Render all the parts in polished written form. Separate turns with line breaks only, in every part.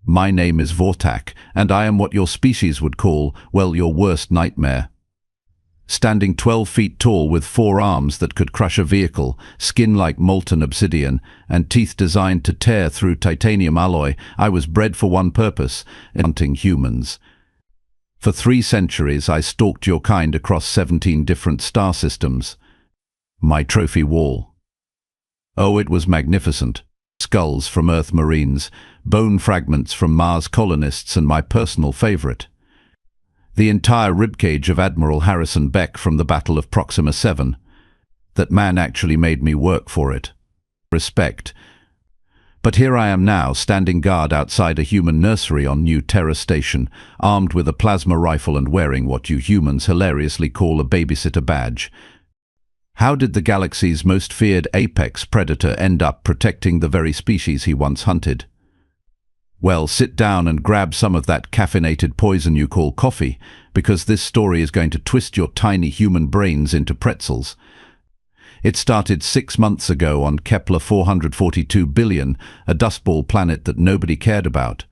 My name is Vortak, and I am what your species would call, well, your worst nightmare. Standing 12 feet tall with 4 arms that could crush a vehicle, skin like molten obsidian, and teeth designed to tear through titanium alloy, I was bred for one purpose: hunting humans. For 3 centuries I stalked your kind across 17 different star systems. My trophy wall. Oh, it was magnificent. Skulls from Earth Marines, bone fragments from Mars colonists, and my personal favorite, the entire ribcage of Admiral Harrison Beck from the Battle of Proxima 7. That man actually made me work for it. Respect. But here I am now, standing guard outside a human nursery on New Terra Station, armed with a plasma rifle and wearing what you humans hilariously call a babysitter badge. How did the galaxy's most feared apex predator end up protecting the very species he once hunted? Well, sit down and grab some of that caffeinated poison you call coffee, because this story is going to twist your tiny human brains into pretzels. It started 6 months ago on Kepler 442 billion, a dustball planet that nobody cared about.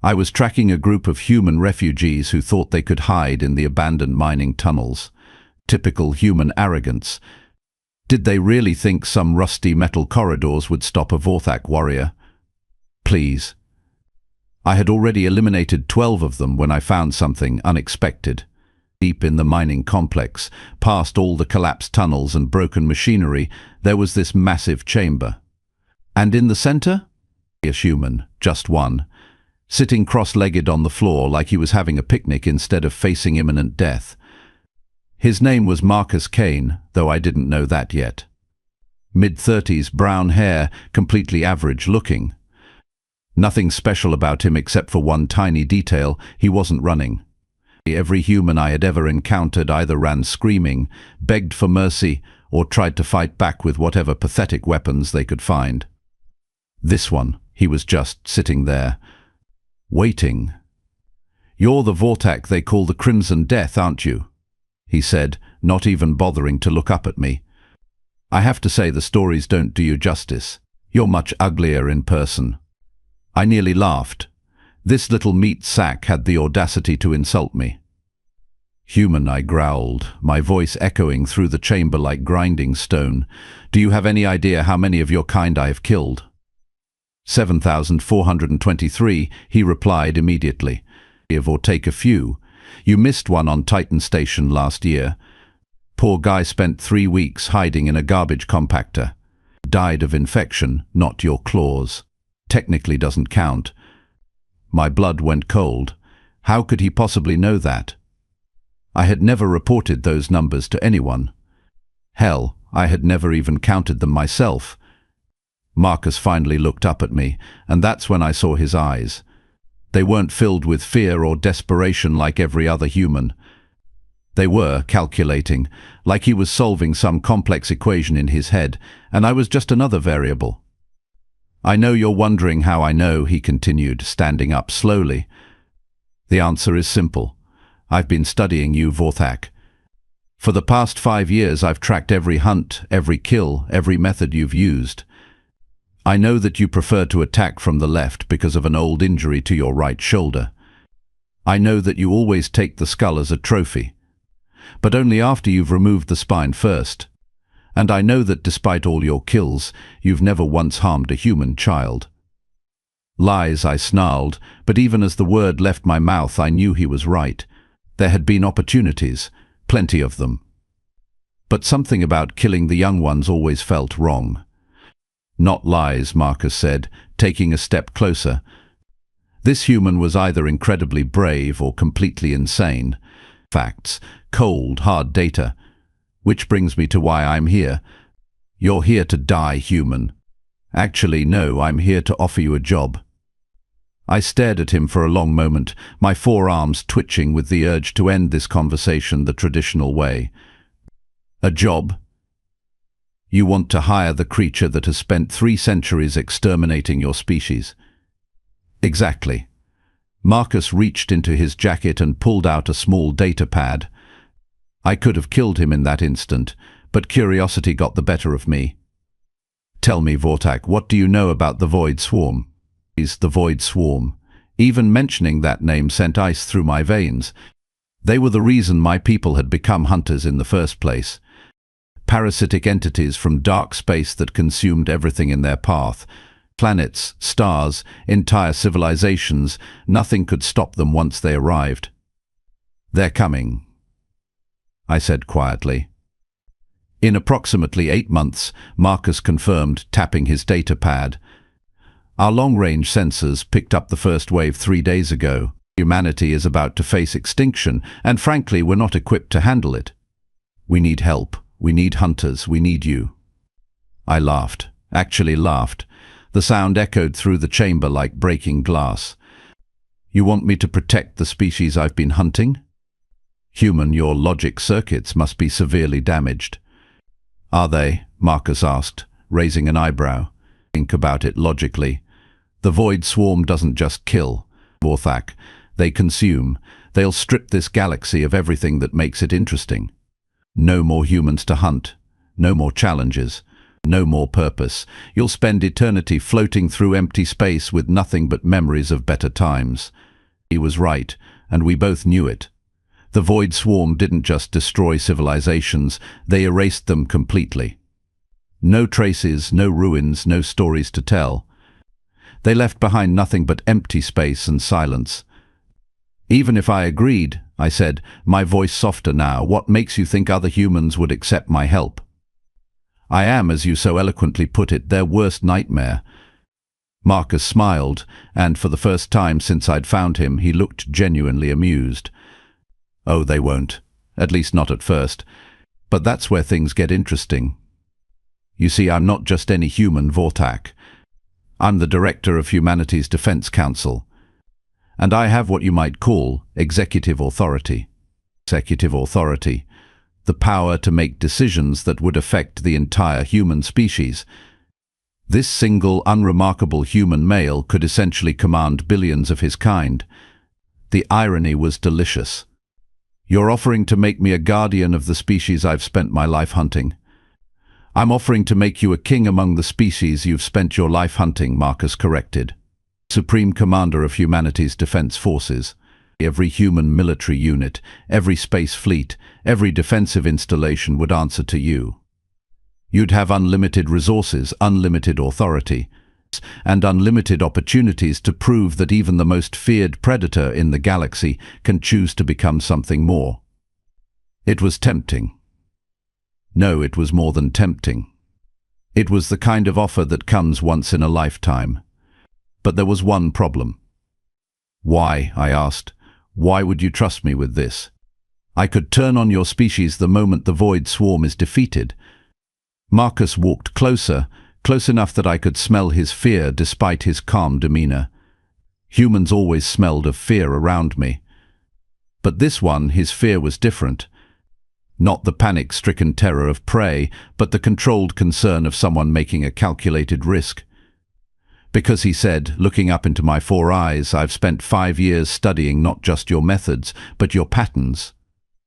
I was tracking a group of human refugees who thought they could hide in the abandoned mining tunnels. Typical human arrogance. Did they really think some rusty metal corridors would stop a Vortak warrior? Please. I had already eliminated 12 of them when I found something unexpected. Deep in the mining complex, past all the collapsed tunnels and broken machinery, there was this massive chamber. And in the center? A human, just one, sitting cross-legged on the floor like he was having a picnic instead of facing imminent death. His name was Marcus Kane, though I didn't know that yet. Mid-30s, brown hair, completely average looking. Nothing special about him except for one tiny detail: he wasn't running. Every human I had ever encountered either ran screaming, begged for mercy, or tried to fight back with whatever pathetic weapons they could find. This one, he was just sitting there, waiting. "You're the Vortak they call the Crimson Death, aren't you?" he said, not even bothering to look up at me. "I have to say the stories don't do you justice. You're much uglier in person." I nearly laughed. This little meat sack had the audacity to insult me. "Human," I growled, my voice echoing through the chamber like grinding stone. "Do you have any idea how many of your kind I have killed?" 7,423, he replied immediately. "Give or take a few. You missed one on Titan Station last year. Poor guy spent 3 weeks hiding in a garbage compactor. Died of infection, not your claws. Technically doesn't count." My blood went cold. How could he possibly know that? I had never reported those numbers to anyone. Hell, I had never even counted them myself. Marcus finally looked up at me, and that's when I saw his eyes. They weren't filled with fear or desperation like every other human. They were calculating, like he was solving some complex equation in his head, and I was just another variable. "I know you're wondering how I know," he continued, standing up slowly. "The answer is simple. I've been studying you, Vortak. For the past 5 years I've tracked every hunt, every kill, every method you've used. I know that you prefer to attack from the left because of an old injury to your right shoulder. I know that you always take the skull as a trophy, but only after you've removed the spine first. And I know that despite all your kills, you've never once harmed a human child." "Lies," I snarled, but even as the word left my mouth I knew he was right. There had been opportunities, plenty of them. But something about killing the young ones always felt wrong. "Not lies," Marcus said, taking a step closer. This human was either incredibly brave or completely insane. Facts, cold, hard data. Which brings me to why I'm here. You're here to die, human. Actually, no, I'm here to offer you a job. I stared at him for a long moment, my forearms twitching with the urge to end this conversation the traditional way. A job? You want to hire the creature that has spent 3 centuries exterminating your species? Exactly. Marcus reached into his jacket and pulled out a small data pad. I could have killed him in that instant, but curiosity got the better of me. "Tell me, Vortak, what do you know about the Void Swarm?" The Void Swarm. Even mentioning that name sent ice through my veins. They were the reason my people had become hunters in the first place. Parasitic entities from dark space that consumed everything in their path. Planets, stars, entire civilizations, nothing could stop them once they arrived. "They're coming," I said quietly. In approximately 8 months, Marcus confirmed, tapping his data pad. "Our long-range sensors picked up the first wave 3 days ago. Humanity is about to face extinction, and frankly, we're not equipped to handle it. We need help. We need hunters. We need you." I laughed, actually laughed. The sound echoed through the chamber like breaking glass. "You want me to protect the species I've been hunting?" "Human, your logic circuits must be severely damaged." "Are they?" Marcus asked, raising an eyebrow. "Think about it logically. The Void Swarm doesn't just kill, Vorthak. They consume. They'll strip this galaxy of everything that makes it interesting. No more humans to hunt. No more challenges. No more purpose. You'll spend eternity floating through empty space with nothing but memories of better times." He was right, and we both knew it. The Void Swarm didn't just destroy civilizations, they erased them completely. No traces, no ruins, no stories to tell. They left behind nothing but empty space and silence. "Even if I agreed," I said, my voice softer now, "what makes you think other humans would accept my help?" "I am, as you so eloquently put it, their worst nightmare." Marcus smiled, and for the first time since I'd found him, he looked genuinely amused. "Oh, they won't. At least not at first. But that's where things get interesting. You see, I'm not just any human, Vorthak. I'm the director of Humanity's Defense Council. And I have what you might call executive authority. Executive authority. The power to make decisions that would affect the entire human species. This single, unremarkable human male could essentially command billions of his kind. The irony was delicious. "You're offering to make me a guardian of the species I've spent my life hunting." "I'm offering to make you a king among the species you've spent your life hunting," Marcus corrected. "Supreme Commander of Humanity's Defense Forces. Every human military unit, every space fleet, every defensive installation would answer to you. You'd have unlimited resources, unlimited authority, and unlimited opportunities to prove that even the most feared predator in the galaxy can choose to become something more." It was tempting. No, it was more than tempting. It was the kind of offer that comes once in a lifetime. But there was one problem. "Why?" I asked. "Why would you trust me with this? I could turn on your species the moment the Void Swarm is defeated." Marcus walked closer, close enough that I could smell his fear despite his calm demeanor. Humans always smelled of fear around me. But this one, his fear was different. Not the panic-stricken terror of prey, but the controlled concern of someone making a calculated risk. Because he said, looking up into my 4 eyes, "I've spent 5 years studying not just your methods, but your patterns,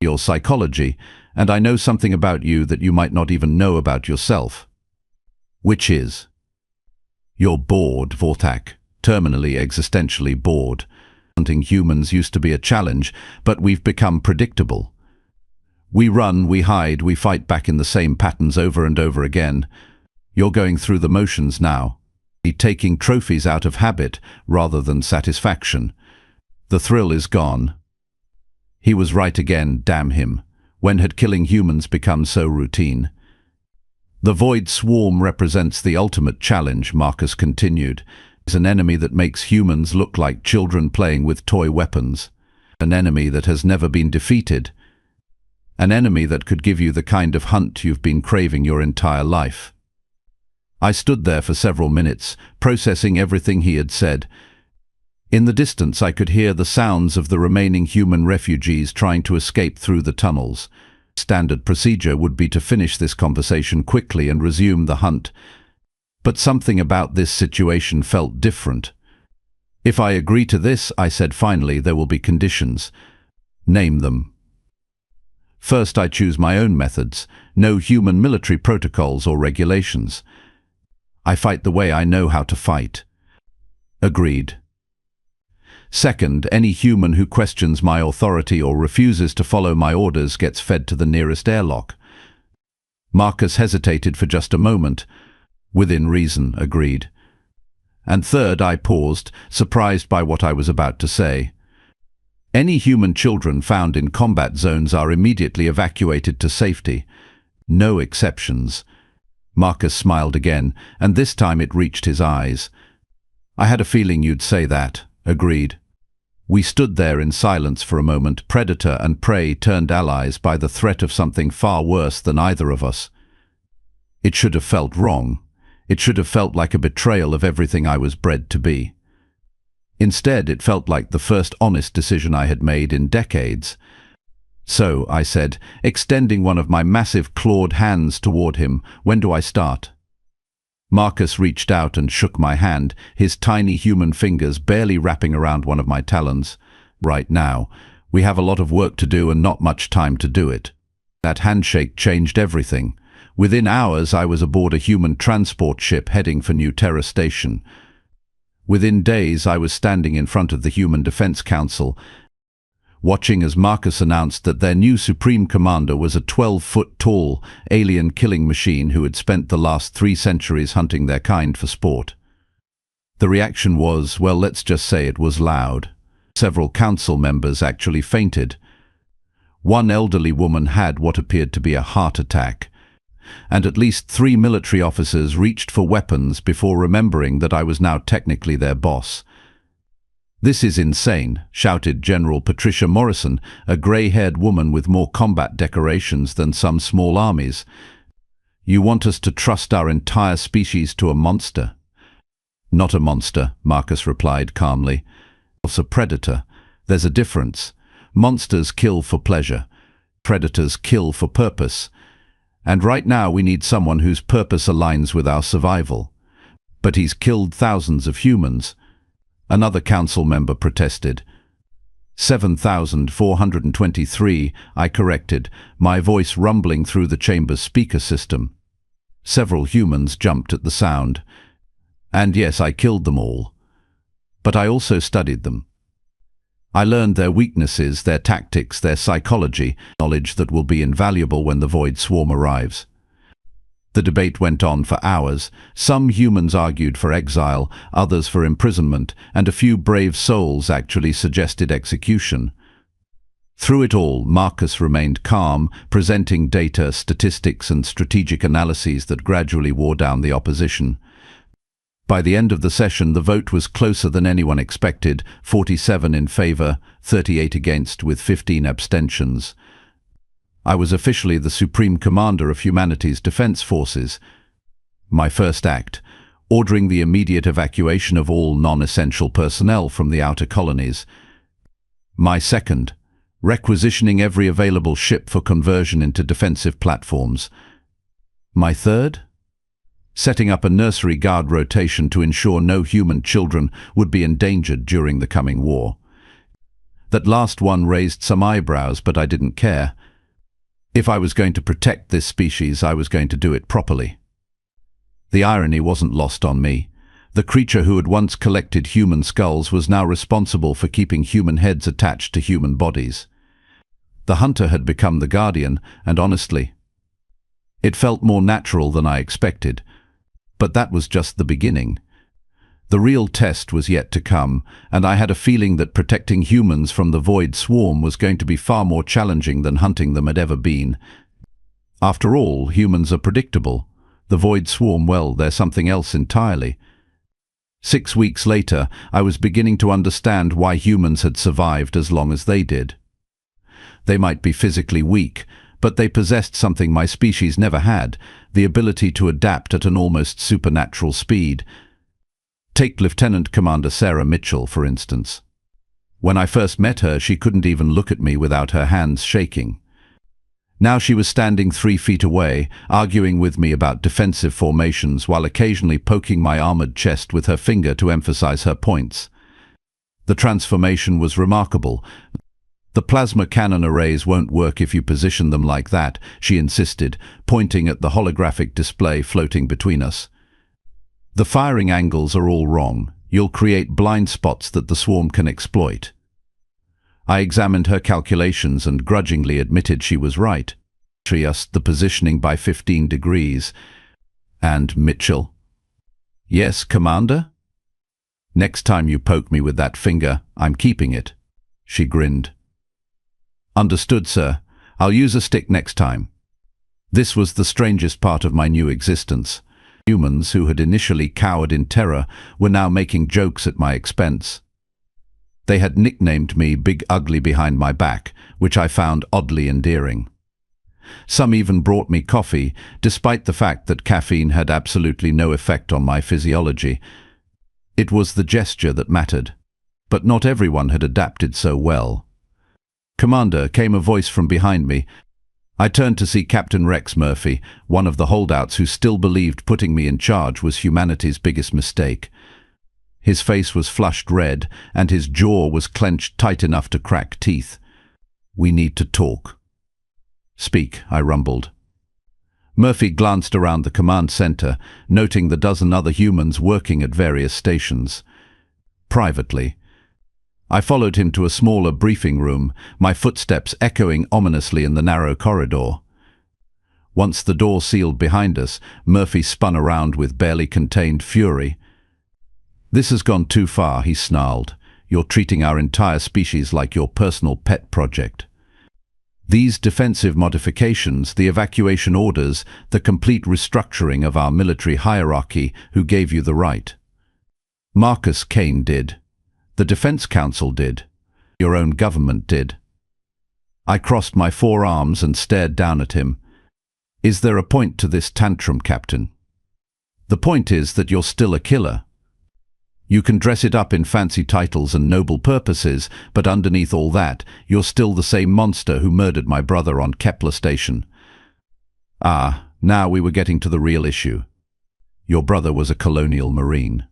your psychology, and I know something about you that you might not even know about yourself." "Which is?" "You're bored, Vorthak, terminally, existentially bored. Hunting humans used to be a challenge, but we've become predictable. We run, we hide, we fight back in the same patterns over and over again. You're going through the motions now. Taking trophies out of habit rather than satisfaction. The thrill is gone." He was right again, damn him. When had killing humans become so routine? "The Void Swarm represents the ultimate challenge," Marcus continued. "It's an enemy that makes humans look like children playing with toy weapons. An enemy that has never been defeated. An enemy that could give you the kind of hunt you've been craving your entire life." I stood there for several minutes, processing everything he had said. In the distance I could hear the sounds of the remaining human refugees trying to escape through the tunnels. Standard procedure would be to finish this conversation quickly and resume the hunt. But something about this situation felt different. "If I agree to this," I said finally, "there will be conditions." "Name them." "First, I choose my own methods. No human military protocols or regulations. I fight the way I know how to fight. Agreed. Second, any human who questions my authority or refuses to follow my orders gets fed to the nearest airlock. Marcus hesitated for just a moment. Within reason, agreed. And third, I paused, surprised by what I was about to say. Any human children found in combat zones are immediately evacuated to safety. No exceptions. Marcus smiled again, and this time it reached his eyes. I had a feeling you'd say that. Agreed. We stood there in silence for a moment, predator and prey turned allies by the threat of something far worse than either of us. It should have felt wrong. It should have felt like a betrayal of everything I was bred to be. Instead, it felt like the first honest decision I had made in decades. So, I said, extending one of my massive clawed hands toward him, when do I start? Marcus reached out and shook my hand, his tiny human fingers barely wrapping around one of my talons. Right now, we have a lot of work to do and not much time to do it. That handshake changed everything. Within hours, I was aboard a human transport ship heading for New Terra Station. Within days, I was standing in front of the Human Defense Council, watching as Marcus announced that their new Supreme Commander was a 12-foot-tall alien killing machine who had spent the last 3 centuries hunting their kind for sport. The reaction was, well, let's just say it was loud. Several council members actually fainted. One elderly woman had what appeared to be a heart attack, and at least 3 military officers reached for weapons before remembering that I was now technically their boss. "This is insane," shouted General Patricia Morrison, a grey-haired woman with more combat decorations than some small armies. "You want us to trust our entire species to a monster?" "Not a monster," Marcus replied calmly. "It's a predator. There's a difference. Monsters kill for pleasure. Predators kill for purpose. And right now we need someone whose purpose aligns with our survival. But he's killed thousands of humans." Another council member protested. 7,423, I corrected, my voice rumbling through the chamber's speaker system. Several humans jumped at the sound. And yes, I killed them all. But I also studied them. I learned their weaknesses, their tactics, their psychology, knowledge that will be invaluable when the Void Swarm arrives. The debate went on for hours. Some humans argued for exile, others for imprisonment, and a few brave souls actually suggested execution. Through it all, Marcus remained calm, presenting data, statistics, and strategic analyses that gradually wore down the opposition. By the end of the session, the vote was closer than anyone expected, 47 in favor, 38 against, with 15 abstentions. I was officially the Supreme Commander of Humanity's Defense Forces. My first act, ordering the immediate evacuation of all non-essential personnel from the outer colonies. My second, requisitioning every available ship for conversion into defensive platforms. My third, setting up a nursery guard rotation to ensure no human children would be endangered during the coming war. That last one raised some eyebrows, but I didn't care. If I was going to protect this species, I was going to do it properly. The irony wasn't lost on me. The creature who had once collected human skulls was now responsible for keeping human heads attached to human bodies. The hunter had become the guardian, and honestly, it felt more natural than I expected. But that was just the beginning. The real test was yet to come, and I had a feeling that protecting humans from the Void Swarm was going to be far more challenging than hunting them had ever been. After all, humans are predictable. The Void Swarm, well, they're something else entirely. 6 weeks later, I was beginning to understand why humans had survived as long as they did. They might be physically weak, but they possessed something my species never had, the ability to adapt at an almost supernatural speed. Take Lieutenant Commander Sarah Mitchell, for instance. When I first met her, she couldn't even look at me without her hands shaking. Now she was standing 3 feet away, arguing with me about defensive formations while occasionally poking my armored chest with her finger to emphasize her points. The transformation was remarkable. "The plasma cannon arrays won't work if you position them like that," she insisted, pointing at the holographic display floating between us. "The firing angles are all wrong. You'll create blind spots that the swarm can exploit. I examined her calculations and grudgingly admitted she was right. Adjust the positioning by 15 degrees. And Mitchell? Yes, Commander? Next time you poke me with that finger, I'm keeping it. She grinned. Understood, sir. I'll use a stick next time. This was the strangest part of my new existence. Humans who had initially cowered in terror were now making jokes at my expense. They had nicknamed me Big Ugly behind my back, which I found oddly endearing. Some even brought me coffee, despite the fact that caffeine had absolutely no effect on my physiology. It was the gesture that mattered. But not everyone had adapted so well. "Commander," came a voice from behind me. I turned to see Captain Rex Murphy, one of the holdouts who still believed putting me in charge was humanity's biggest mistake. His face was flushed red, and his jaw was clenched tight enough to crack teeth. "We need to talk." "Speak," I rumbled. Murphy glanced around the command center, noting the dozen other humans working at various stations. Privately, I followed him to a smaller briefing room, my footsteps echoing ominously in the narrow corridor. Once the door sealed behind us, Murphy spun around with barely contained fury. "This has gone too far," he snarled. "You're treating our entire species like your personal pet project. These defensive modifications, the evacuation orders, the complete restructuring of our military hierarchy, who gave you the right? Marcus Kane did. The Defense Council did. Your own government did." I crossed my forearms and stared down at him. "Is there a point to this tantrum, Captain? The point is that you're still a killer. You can dress it up in fancy titles and noble purposes, but underneath all that, you're still the same monster who murdered my brother on Kepler Station." Now we were getting to the real issue. Your brother was a colonial marine.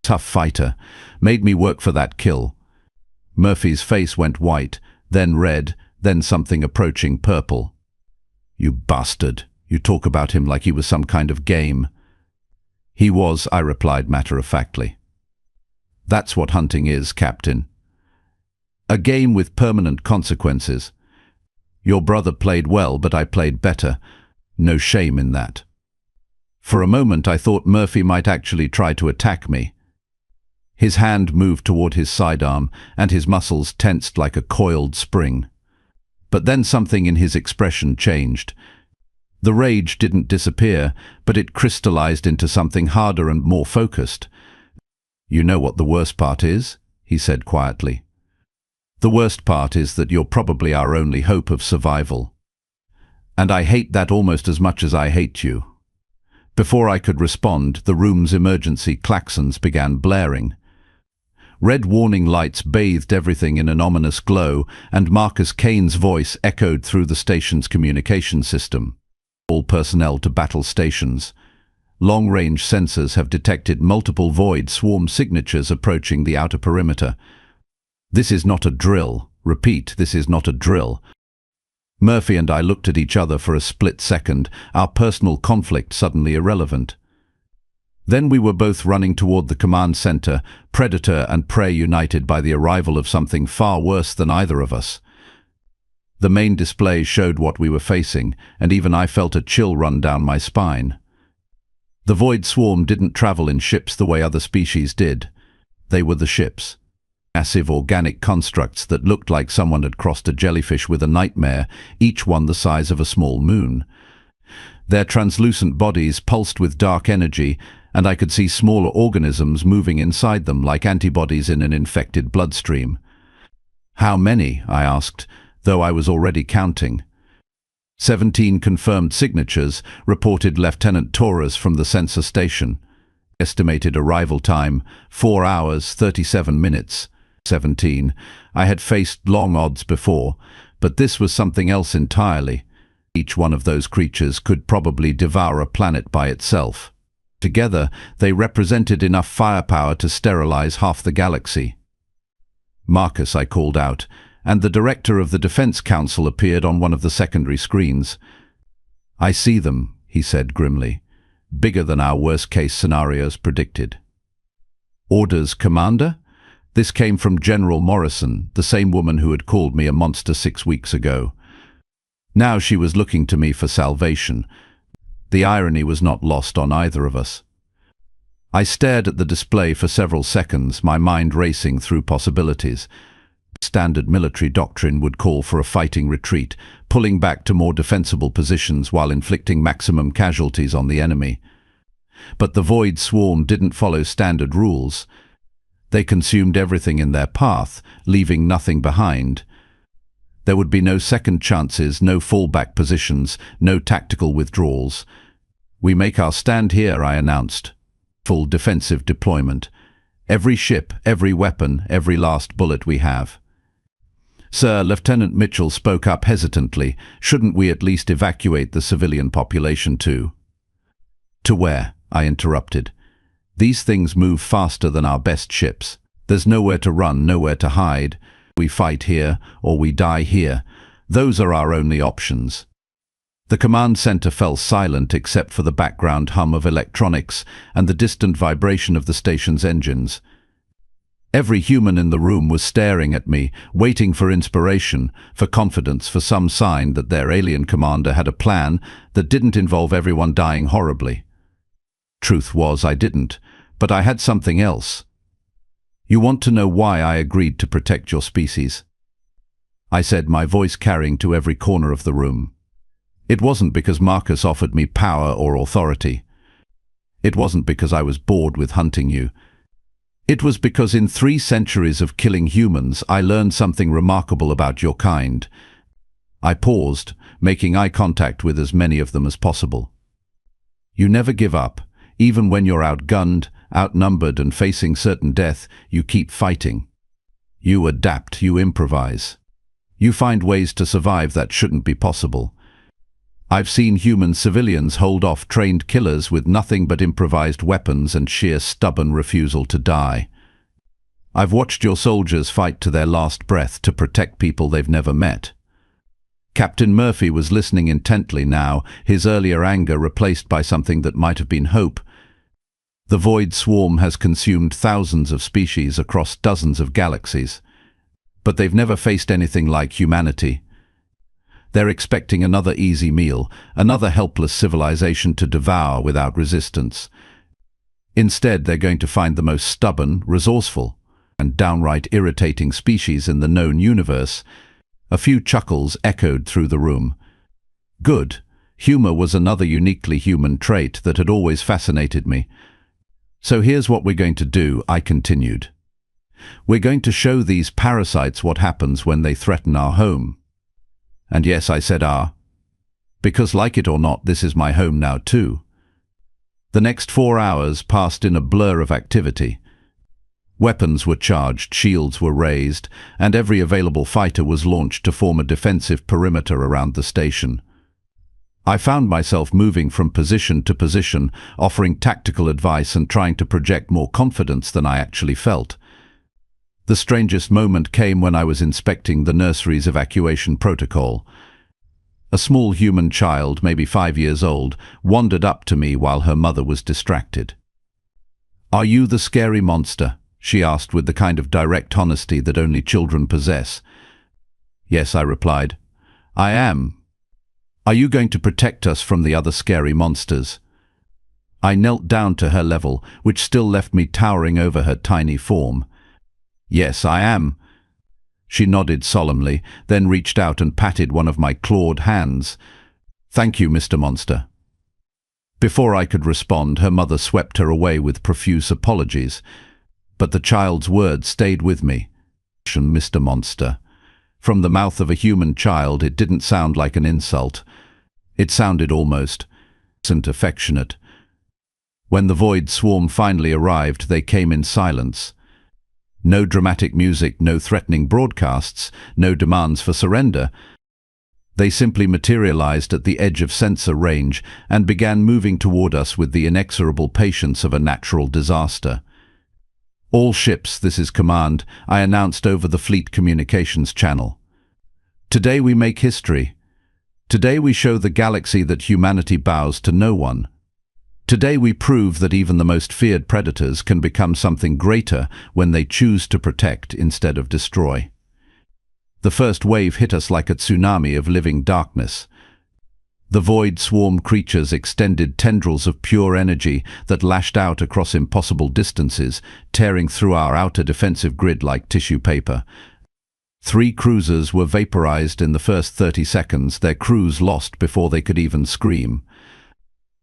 Tough fighter, made me work for that kill. Murphy's face went white, then red, then something approaching purple. "You bastard. You talk about him like he was some kind of game." "He was," I replied matter-of-factly. "That's what hunting is, Captain. A game with permanent consequences. Your brother played well, but I played better. No shame in that." For a moment I thought Murphy might actually try to attack me. His hand moved toward his sidearm, and his muscles tensed like a coiled spring. But then something in his expression changed. The rage didn't disappear, but it crystallized into something harder and more focused. "You know what the worst part is?" he said quietly. "The worst part is that you're probably our only hope of survival. And I hate that almost as much as I hate you." Before I could respond, the room's emergency klaxons began blaring. Red warning lights bathed everything in an ominous glow, and Marcus Kane's voice echoed through the station's communication system. "All personnel to battle stations. Long-range sensors have detected multiple void swarm signatures approaching the outer perimeter. This is not a drill. Repeat, this is not a drill." Murphy and I looked at each other for a split second, our personal conflict suddenly irrelevant. Then we were both running toward the command center, predator and prey united by the arrival of something far worse than either of us. The main display showed what we were facing, and even I felt a chill run down my spine. The void swarm didn't travel in ships the way other species did. They were the ships. Massive organic constructs that looked like someone had crossed a jellyfish with a nightmare, each one the size of a small moon. Their translucent bodies pulsed with dark energy, and I could see smaller organisms moving inside them like antibodies in an infected bloodstream. "How many?" I asked, though I was already counting. 17 confirmed signatures, reported Lieutenant Torres from the sensor station. Estimated arrival time, 4 hours, 37 minutes. 17. I had faced long odds before, but this was something else entirely. Each one of those creatures could probably devour a planet by itself. Together, they represented enough firepower to sterilize half the galaxy. "Marcus," I called out, and the director of the Defense Council appeared on one of the secondary screens. "I see them," he said grimly. "Bigger than our worst-case scenarios predicted." Orders, Commander? This came from General Morrison, the same woman who had called me a monster 6 weeks ago. Now she was looking to me for salvation. The irony was not lost on either of us. I stared at the display for several seconds, my mind racing through possibilities. Standard military doctrine would call for a fighting retreat, pulling back to more defensible positions while inflicting maximum casualties on the enemy. But the Void Swarm didn't follow standard rules. They consumed everything in their path, leaving nothing behind. There would be no second chances, no fallback positions, no tactical withdrawals. "We make our stand here," I announced. Full defensive deployment. Every ship, every weapon, every last bullet we have. "Sir," Lieutenant Mitchell spoke up hesitantly, "shouldn't we at least evacuate the civilian population too?" "To where?" I interrupted. "These things move faster than our best ships. There's nowhere to run, nowhere to hide. We fight here, or we die here. Those are our only options." The command center fell silent except for the background hum of electronics and the distant vibration of the station's engines. Every human in the room was staring at me, waiting for inspiration, for confidence, for some sign that their alien commander had a plan that didn't involve everyone dying horribly. Truth was, I didn't, but I had something else. "You want to know why I agreed to protect your species?" I said, my voice carrying to every corner of the room. It wasn't because Marcus offered me power or authority. It wasn't because I was bored with hunting you. It was because in 3 centuries of killing humans, I learned something remarkable about your kind. I paused, making eye contact with as many of them as possible. You never give up. Even when you're outgunned, outnumbered and facing certain death, you keep fighting. You adapt, you improvise. You find ways to survive that shouldn't be possible. I've seen human civilians hold off trained killers with nothing but improvised weapons and sheer stubborn refusal to die. I've watched your soldiers fight to their last breath to protect people they've never met. Captain Murphy was listening intently now, his earlier anger replaced by something that might have been hope. The Void Swarm has consumed thousands of species across dozens of galaxies. But they've never faced anything like humanity. They're expecting another easy meal, another helpless civilization to devour without resistance. Instead, they're going to find the most stubborn, resourceful, and downright irritating species in the known universe. A few chuckles echoed through the room. Good. Humor was another uniquely human trait that had always fascinated me. "So here's what we're going to do," I continued. "We're going to show these parasites what happens when they threaten our home." And yes, I said because like it or not, this is my home now too. The next 4 hours passed in a blur of activity. Weapons were charged, shields were raised, and every available fighter was launched to form a defensive perimeter around the station. I found myself moving from position to position, offering tactical advice and trying to project more confidence than I actually felt. The strangest moment came when I was inspecting the nursery's evacuation protocol. A small human child, maybe 5 years old, wandered up to me while her mother was distracted. "Are you the scary monster?" she asked with the kind of direct honesty that only children possess. "Yes," I replied. "I am. Are you going to protect us from the other scary monsters?" I knelt down to her level, which still left me towering over her tiny form. "Yes, I am." She nodded solemnly, then reached out and patted one of my clawed hands. "Thank you, Mr. Monster." Before I could respond, her mother swept her away with profuse apologies. But the child's words stayed with me. "Mr. Monster." From the mouth of a human child, it didn't sound like an insult. It sounded almost affectionate. When the Void Swarm finally arrived, they came in silence. No dramatic music, no threatening broadcasts, no demands for surrender. They simply materialized at the edge of sensor range and began moving toward us with the inexorable patience of a natural disaster. "All ships, this is command," I announced over the fleet communications channel. "Today we make history. Today we show the galaxy that humanity bows to no one. Today we prove that even the most feared predators can become something greater when they choose to protect instead of destroy. The first wave hit us like a tsunami of living darkness. The void swarm creatures extended tendrils of pure energy that lashed out across impossible distances, tearing through our outer defensive grid like tissue paper. 3 cruisers were vaporized in the first 30 seconds, their crews lost before they could even scream.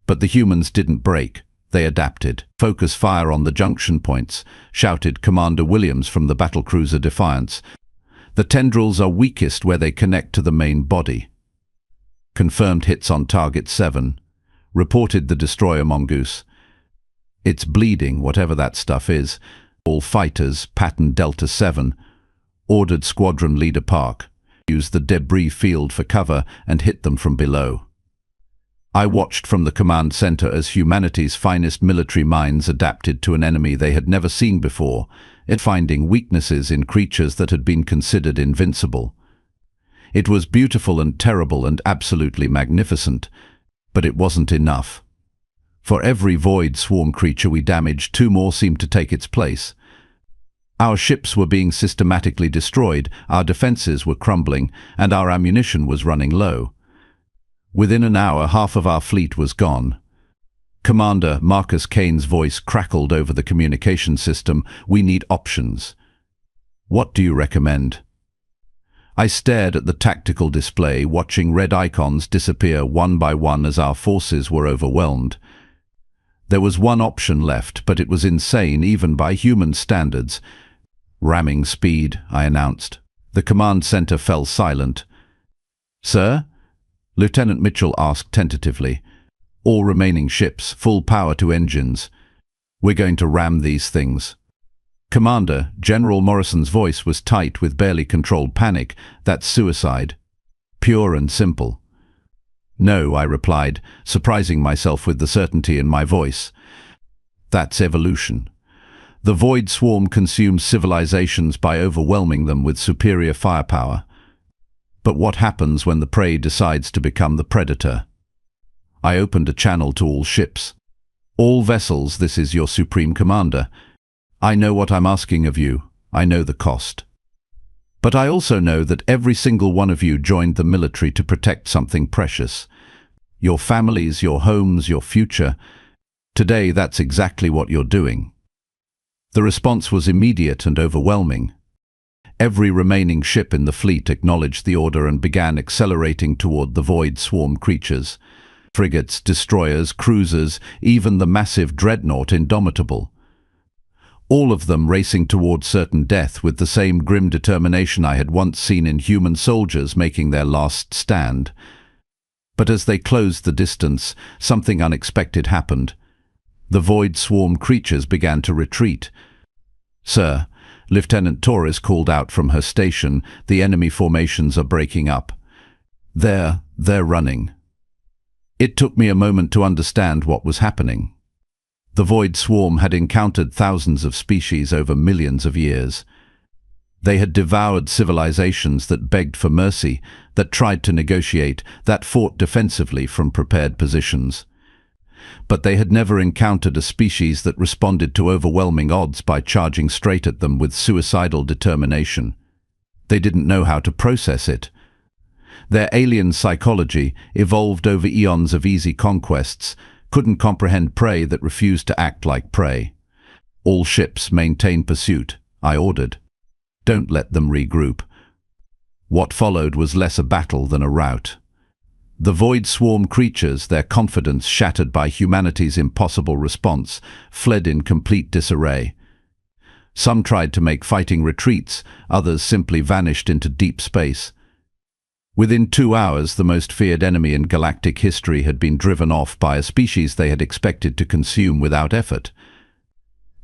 But the humans didn't break. They adapted. "Focus fire on the junction points," shouted Commander Williams from the battlecruiser Defiance. "The tendrils are weakest where they connect to the main body." "Confirmed hits on target 7, reported the destroyer Mongoose. "It's bleeding, whatever that stuff is. All fighters, pattern Delta 7, ordered Squadron Leader Park. Use the debris field for cover and hit them from below." I watched from the command center as humanity's finest military minds adapted to an enemy they had never seen before, finding weaknesses in creatures that had been considered invincible. It was beautiful and terrible and absolutely magnificent, but it wasn't enough. For every void swarm creature we damaged, 2 more seemed to take its place. Our ships were being systematically destroyed, our defenses were crumbling, and our ammunition was running low. Within an hour, half of our fleet was gone. Commander Marcus Kane's voice crackled over the communication system. "We need options. What do you recommend?" I stared at the tactical display, watching red icons disappear one by one as our forces were overwhelmed. There was one option left, but it was insane even by human standards. "Ramming speed," I announced. The command center fell silent. "Sir?" Lieutenant Mitchell asked tentatively. "All remaining ships, full power to engines. We're going to ram these things." "Commander," General Morrison's voice was tight with barely controlled panic, "that's suicide. Pure and simple." "No," I replied, surprising myself with the certainty in my voice. "That's evolution. The void swarm consumes civilizations by overwhelming them with superior firepower. But what happens when the prey decides to become the predator?" I opened a channel to all ships. "All vessels, this is your Supreme Commander. I know what I'm asking of you. I know the cost. But I also know that every single one of you joined the military to protect something precious. Your families, your homes, your future. Today, that's exactly what you're doing." The response was immediate and overwhelming. Every remaining ship in the fleet acknowledged the order and began accelerating toward the void swarm creatures. Frigates, destroyers, cruisers, even the massive dreadnought Indomitable. All of them racing toward certain death with the same grim determination I had once seen in human soldiers making their last stand. But as they closed the distance, something unexpected happened. The void swarm creatures began to retreat. "Sir," Lieutenant Torres called out from her station, "the enemy formations are breaking up. They're running." It took me a moment to understand what was happening. The void swarm had encountered thousands of species over millions of years. They had devoured civilizations that begged for mercy, that tried to negotiate, that fought defensively from prepared positions. But they had never encountered a species that responded to overwhelming odds by charging straight at them with suicidal determination. They didn't know how to process it. Their alien psychology, evolved over eons of easy conquests, couldn't comprehend prey that refused to act like prey. "All ships maintain pursuit," I ordered. "Don't let them regroup." What followed was less a battle than a rout. The void swarm creatures, their confidence shattered by humanity's impossible response, fled in complete disarray. Some tried to make fighting retreats, others simply vanished into deep space. Within 2 hours, the most feared enemy in galactic history had been driven off by a species they had expected to consume without effort.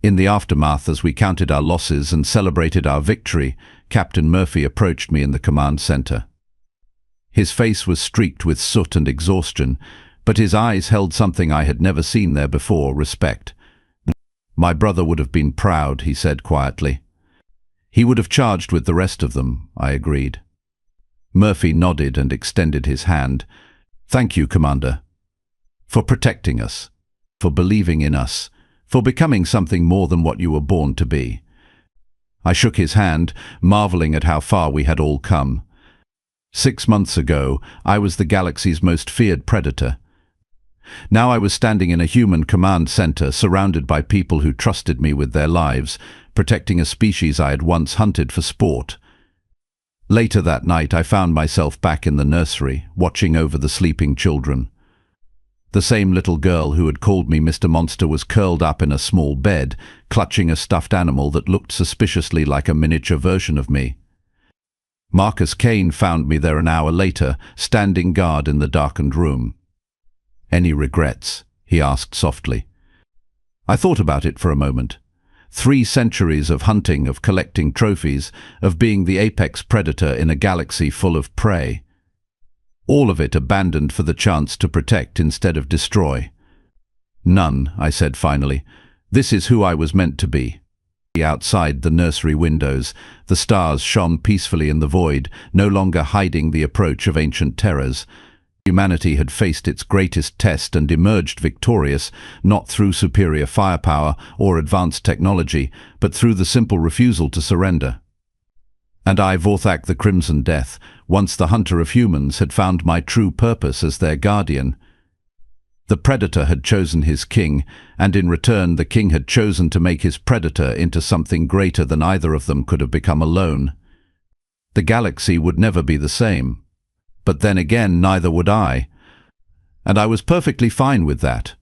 In the aftermath, as we counted our losses and celebrated our victory, Captain Murphy approached me in the command center. His face was streaked with soot and exhaustion, but his eyes held something I had never seen there before: respect. "My brother would have been proud," he said quietly. "He would have charged with the rest of them," I agreed. Murphy nodded and extended his hand. "Thank you, Commander, for protecting us, for believing in us, for becoming something more than what you were born to be. I shook his hand, marveling at how far we had all come. 6 months ago, I was the galaxy's most feared predator. Now I was standing in a human command center, surrounded by people who trusted me with their lives, protecting a species I had once hunted for sport. Later that night, I found myself back in the nursery, watching over the sleeping children. The same little girl who had called me Mr. Monster was curled up in a small bed, clutching a stuffed animal that looked suspiciously like a miniature version of me. Marcus Kane found me there an hour later, standing guard in the darkened room. "Any regrets?" he asked softly. I thought about it for a moment. 3 centuries of hunting, of collecting trophies, of being the apex predator in a galaxy full of prey. All of it abandoned for the chance to protect instead of destroy. "None," I said finally. "This is who I was meant to be." Outside the nursery windows, the stars shone peacefully in the void, no longer hiding the approach of ancient terrors. Humanity had faced its greatest test and emerged victorious, not through superior firepower or advanced technology, but through the simple refusal to surrender. And I, Vorthak the Crimson Death, once the hunter of humans, had found my true purpose as their guardian. The predator had chosen his king, and in return the king had chosen to make his predator into something greater than either of them could have become alone. The galaxy would never be the same. But then again, neither would I. And I was perfectly fine with that.